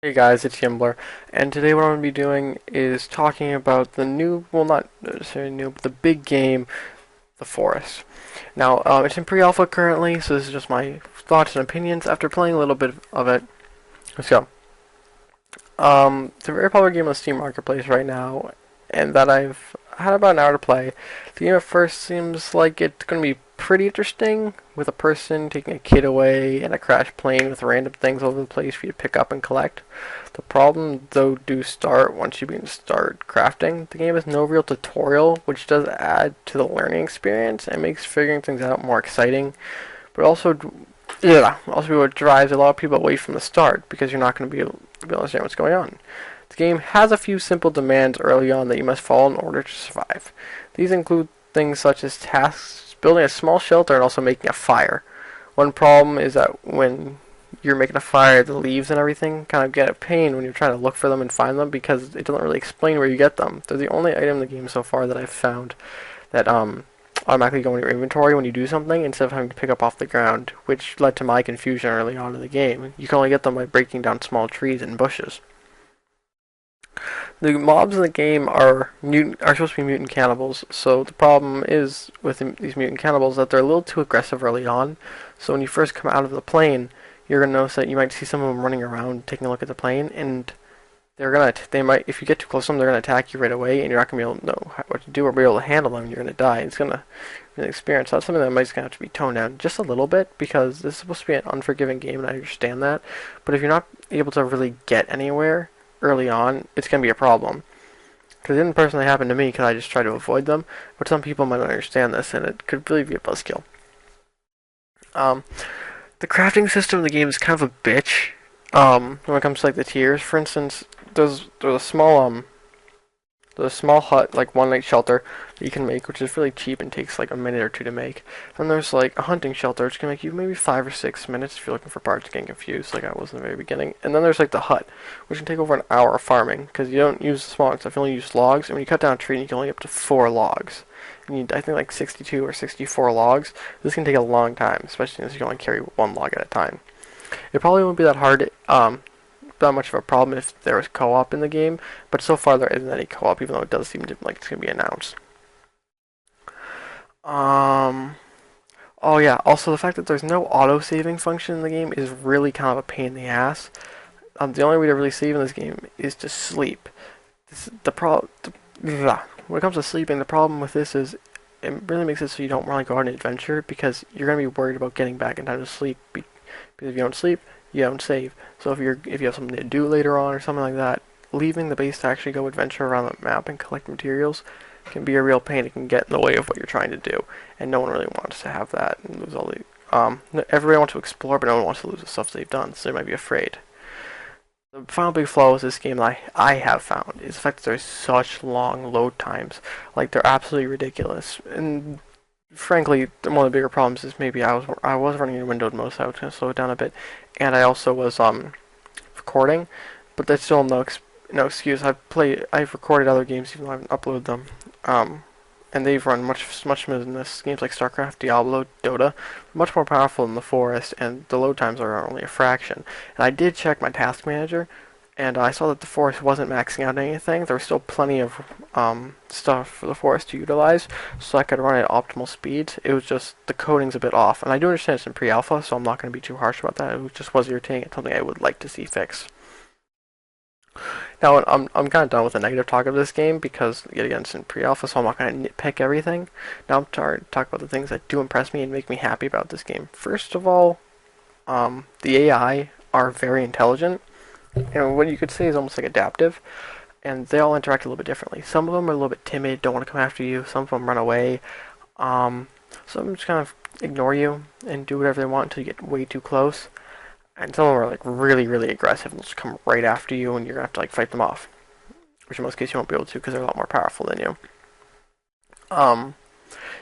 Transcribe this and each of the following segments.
Hey guys, it's Yimbler, and today what I'm going to be doing is talking about the new, well not necessarily new, but the big game, The Forest. Now, it's in pre-alpha currently, so this is just my thoughts and opinions after playing a little bit of it. Let's go. It's a very popular game on the Steam Marketplace right now, and that I've had about an hour to play. The game at first seems like it's going to be pretty interesting, with a person taking a kid away and a crashed plane with random things all over the place for you to pick up and collect. The problem, though, do start once you begin to start crafting. The game has no real tutorial, which does add to the learning experience and makes figuring things out more exciting, but also what drives a lot of people away from the start because you're not going to be able to understand what's going on. The game has a few simple demands early on that you must follow in order to survive. These include things such as tasks, building a small shelter, and also making a fire. One problem is that when you're making a fire, the leaves and everything kind of get a pain when you're trying to look for them and find them because it doesn't really explain where you get them. They're the only item in the game so far that I've found that automatically go in your inventory when you do something instead of having to pick up off the ground, which led to my confusion early on in the game. You can only get them by breaking down small trees and bushes. The mobs in the game are supposed to be mutant cannibals, so the problem is with these mutant cannibals that they're a little too aggressive early on. So when you first come out of the plane, you're gonna notice that you might see some of them running around taking a look at the plane, and they might, if you get too close to them, they're gonna attack you right away, and you're not gonna be able to know what to do or be able to handle them. And you're gonna die. It's gonna be an experience. That's something that might gonna have to be toned down just a little bit because this is supposed to be an unforgiving game, and I understand that. But if you're not able to really get anywhere early on, it's going to be a problem. Because it didn't personally happen to me because I just try to avoid them, but some people might not understand this, and it could really be a buzzkill. Um, the crafting system of the game is kind of a bitch. When it comes to like the tiers, for instance, there's a small hut, like one night shelter, that you can make, which is really cheap and takes like a minute or two to make. Then there's like a hunting shelter, which can make you maybe 5 or 6 minutes if you're looking for parts, getting confused, like I was in the very beginning. And then there's like the hut, which can take over an hour of farming, because you don't use the small stuff, you only use logs, and when you cut down a tree, you can only get up to 4 logs. You need, I think, like 62 or 64 logs. This can take a long time, especially since you can only carry one log at a time. It probably won't be that hard, that much of a problem if there was co-op in the game, but so far there isn't any co-op, even though it does seem to, like it's gonna be announced. Um. Oh yeah. Also, the fact that there's no auto-saving function in the game is really kind of a pain in the ass. The only way to really save in this game is to sleep. The problem. When it comes to sleeping, the problem with this is it really makes it so you don't really go on an adventure because you're gonna be worried about getting back in time to sleep. Because if you don't sleep, you don't save. So if you have something to do later on or something like that, leaving the base to actually go adventure around the map and collect materials can be a real pain. It can get in the way of what you're trying to do, and no one really wants to have that and lose all the. Everybody wants to explore, but no one wants to lose the stuff they've done, so they might be afraid. The final big flaw with this game that I have found is the fact that there's such long load times. Like they're absolutely ridiculous, and frankly, one of the bigger problems is maybe I was running in windowed mode, so I was going to slow it down a bit, and I also was recording, but that's still no excuse. I've recorded other games even though I haven't uploaded them, and they've run much smoother than this. Games like StarCraft, Diablo, Dota, much more powerful than the Forest, and the load times are only a fraction. And I did check my task manager, and I saw that the Forest wasn't maxing out anything. There was still plenty of stuff for the Forest to utilize, so I could run at optimal speeds. It was just the coding's a bit off, and I do understand it's in pre-alpha, so I'm not going to be too harsh about that. It just was irritating. It's something I would like to see fixed. Now I'm kind of done with the negative talk of this game because yet again it's in pre-alpha, so I'm not going to nitpick everything. Now I'm trying to talk about the things that do impress me and make me happy about this game. First of all, the AI are very intelligent, and what you could say is almost like adaptive, and they all interact a little bit differently. Some of them are a little bit timid, don't want to come after you. Some of them run away. Some of them just kind of ignore you and do whatever they want until you get way too close. And some of them are like really, really aggressive and just come right after you, and you're gonna have to like fight them off. Which in most cases you won't be able to because they're a lot more powerful than you. Um,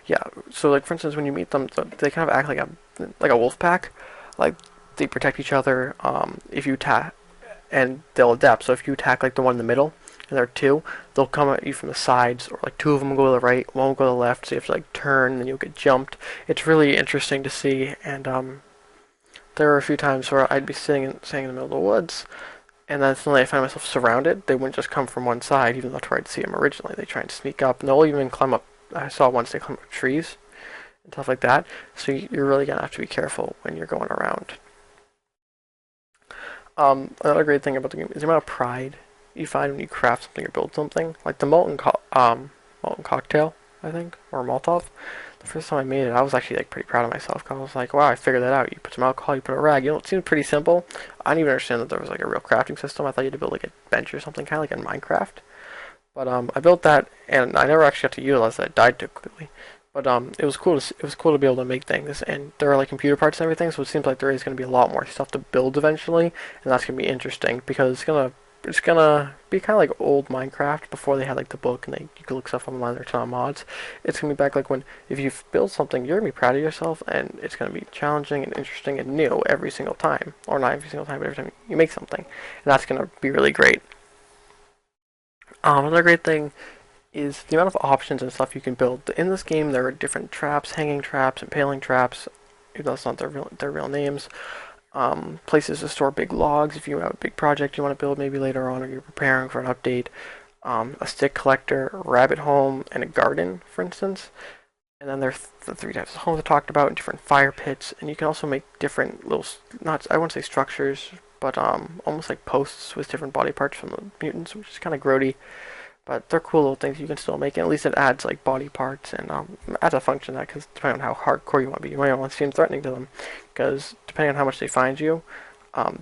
yeah. So like for instance, when you meet them, they kind of act like a wolf pack. Like they protect each other. If you attack, and they'll adapt. So if you attack like the one in the middle, and there are two, they'll come at you from the sides, or like two of them will go to the right, one will go to the left. So you have to like turn, and then you'll get jumped. It's really interesting to see, and there were a few times where I'd be sitting in the middle of the woods, And then suddenly I find myself surrounded. They wouldn't just come from one side, even though I tried to see them originally. They try and sneak up, and they'll even climb up. I saw once they climb up trees and stuff like that. So you're really gonna have to be careful when you're going around. Another great thing about the game is the amount of pride you find when you craft something or build something. Like the molten cocktail, I think, or Molotov. The first time I made it, I was actually like pretty proud of myself. 'Cause I was like, wow, I figured that out. You put some alcohol, you put a rag. You know, it seemed pretty simple. I didn't even understand that there was like a real crafting system. I thought you had to build like a bench or something, kind of like in Minecraft. But I built that, and I never actually got to utilize that. It died too quickly. But it was cool to be able to make things, and there are like computer parts and everything. So it seems like there is going to be a lot more stuff to build eventually, and that's going to be interesting because it's gonna be kind of like old Minecraft before they had like the book and you could look stuff up online. There's a ton of mods. It's gonna be back like when if you build something, you're gonna be proud of yourself, and it's gonna be challenging and interesting and new every single time, or not every single time, but every time you make something, and that's gonna be really great. Another great thing is the amount of options and stuff you can build. In this game, there are different traps, hanging traps, impaling traps. Even though that's not their real names. Places to store big logs if you have a big project you want to build maybe later on or you're preparing for an update. A stick collector, a rabbit home, and a garden, for instance. And then there's the three types of homes I talked about, and different fire pits, and you can also make different little, not I wouldn't say structures, but almost like posts with different body parts from the mutants, which is kind of grody. But they're cool little things you can still make, and at least it adds like body parts and adds a function that because depending on how hardcore you want to be, you might want to seem threatening to them because depending on how much they find you,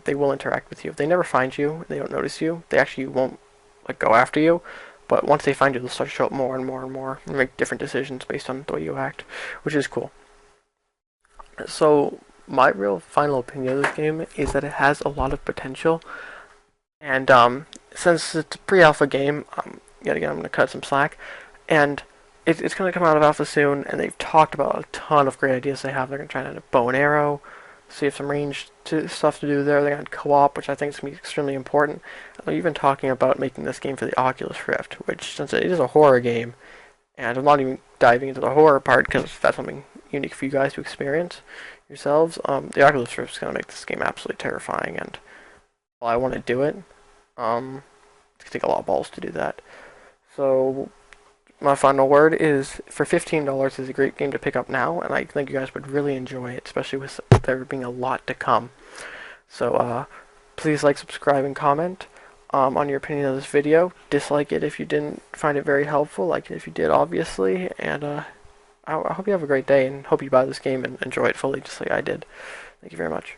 they will interact with you. If they never find you, they don't notice you, they actually won't like go after you. But once they find you, they'll start to show up more and more and more and make different decisions based on the way you act, which is cool. So my real final opinion of this game is that it has a lot of potential, and since it's a pre-alpha game, yet again, I'm going to cut some slack. And it's going to come out of alpha soon, and they've talked about a ton of great ideas they have. They're going to try to bow and arrow, see if some range stuff to do there. They're going to co-op, which I think is going to be extremely important. And they're even talking about making this game for the Oculus Rift, which, since it is a horror game, and I'm not even diving into the horror part because that's something unique for you guys to experience yourselves, the Oculus Rift is going to make this game absolutely terrifying, and while I want to do it, it's going to take a lot of balls to do that. So my final word is for $15 is a great game to pick up now, and I think you guys would really enjoy it, especially with there being a lot to come. So please like, subscribe, and comment on your opinion of this video. Dislike it if you didn't find it very helpful, like it if you did, obviously. And I hope you have a great day, and hope you buy this game and enjoy it fully, just like I did. Thank you very much.